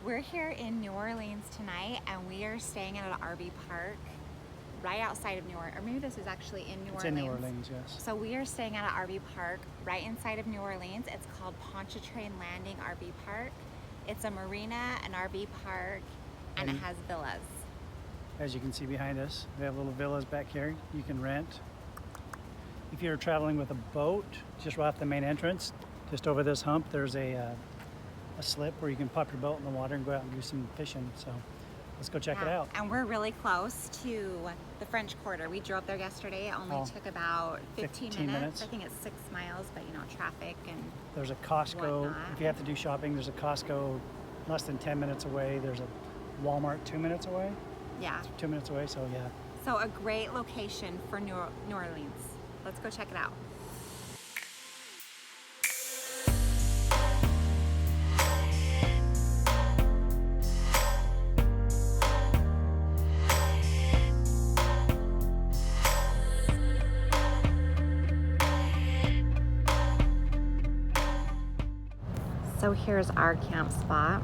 We're here in New Orleans tonight, and we are staying at an RV park right outside of New Orleans, or maybe this is actually in New Orleans. It's in New Orleans, yes. So we are staying at an RV park right inside of New Orleans. It's called Pontchartrain Landing RV Park. It's a marina, an RV park, and it has villas. As you can see behind us, we have little villas back here you can rent. If you're traveling with a boat, just right off the main entrance, just over this hump, there's a slip where you can pop your boat in the water and go out and do some fishing. So let's go check it out. And we're really close to the French Quarter. We drove there yesterday. It only took about 15 minutes. I think it's 6 miles, but you know, traffic and there's a Costco. whatnot. If you have to do shopping, there's a Costco less than 10 minutes away. There's a Walmart 2 minutes away. Yeah. 2 minutes away, so yeah. So a great location for New Orleans. Let's go check it out. So here's our camp spot.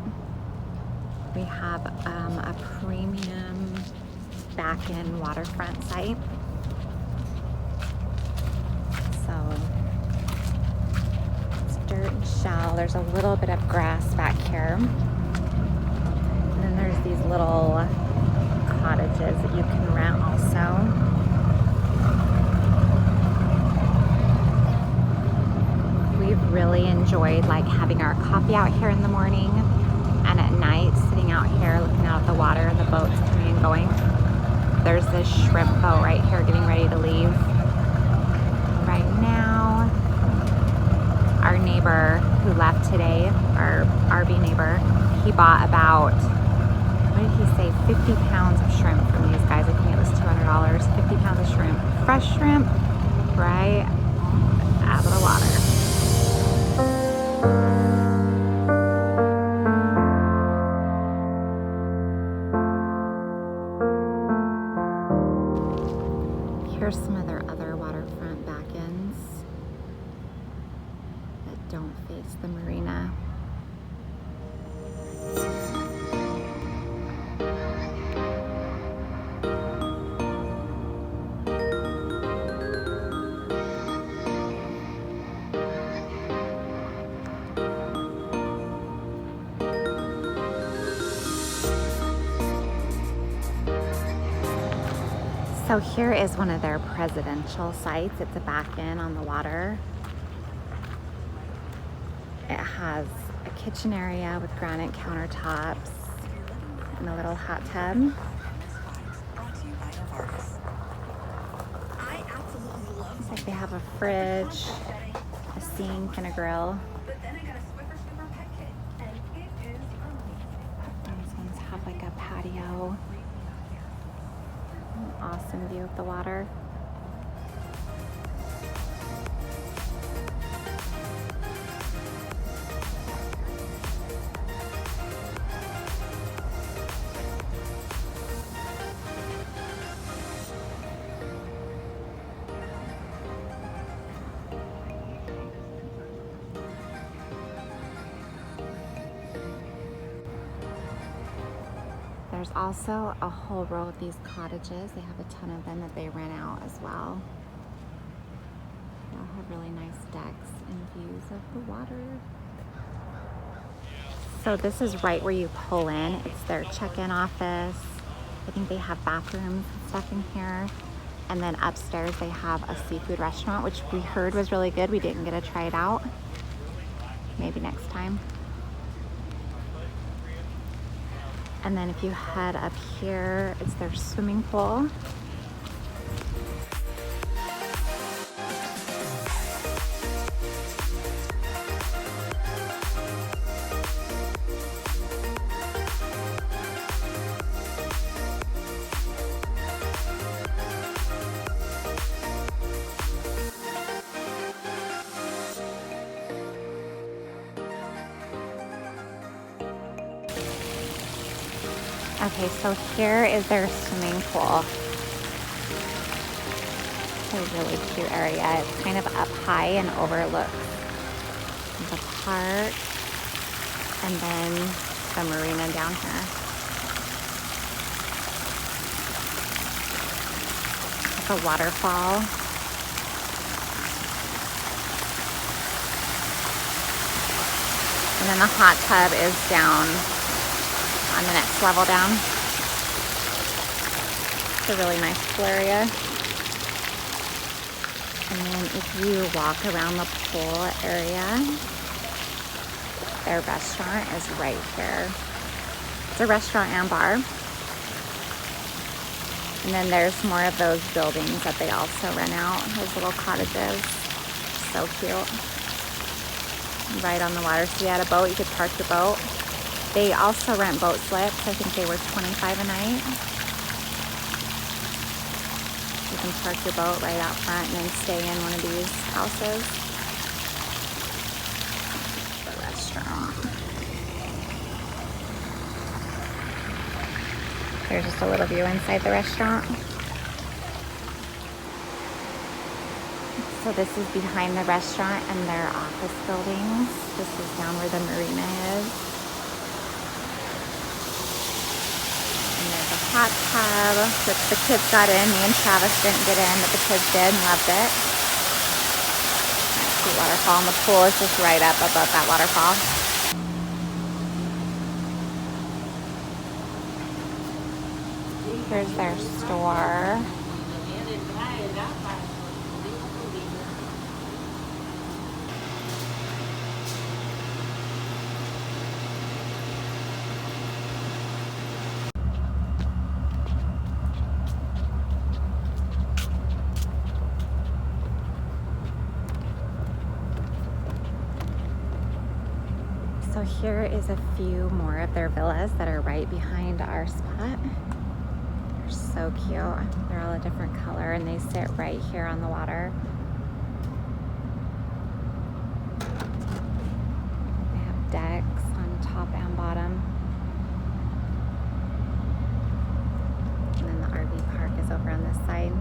We have a premium back-in waterfront site. So it's dirt and shell. There's a little bit of grass back here. And then there's these little cottages that you can rent also. We've really enjoyed like having our coffee out here in the morning and at night sitting out here looking out at the water and the boats coming and going. There's this shrimp boat right here getting ready to leave. Right now, our neighbor who left today, our RV neighbor, he bought about, what did he say, 50 pounds of shrimp from these guys. I think it was $200, 50 pounds of shrimp. Fresh shrimp, right out of the water. Here's some of their other waterfront back-ends that don't face the marina. So here is one of their presidential sites. It's a back-in on the water. It has a kitchen area with granite countertops and a little hot tub. Looks like they have a fridge, a sink, and a grill. These ones have like a patio. Awesome view of the water. There's also a whole row of these cottages. They have a ton of them that they rent out as well. They all have really nice decks and views of the water. So this is right where you pull in. It's their check-in office. I think they have bathrooms and stuff in here. And then upstairs they have a seafood restaurant, which we heard was really good. We didn't get to try it out. Maybe next time. And then if you head up here, it's their swimming pool. Okay, so here is their swimming pool. It's a really cute area. It's kind of up high and overlooks the park and then the marina down here. It's a waterfall. And then the hot tub is down on the next level down. It's a really nice pool area. And then if you walk around the pool area, their restaurant is right here. It's a restaurant and bar. And then there's more of those buildings that they also rent out, those little cottages. So cute. Right on the water. So you had a boat, you could park your boat. They also rent boat slips. I think they were $25 a night. You can park your boat right out front and then stay in one of these houses. The restaurant. There's just a little view inside the restaurant. So this is behind the restaurant and their office buildings. This is down where the marina is. And there's a hot tub, which the kids got in. Me and Travis didn't get in, but the kids did and loved it. Nice cute waterfall, and the pool is just right up above that waterfall. Here's their store. So here is a few more of their villas that are right behind our spot. They're so cute. They're all a different color and they sit right here on the water. They have decks on top and bottom. And then the RV park is over on this side.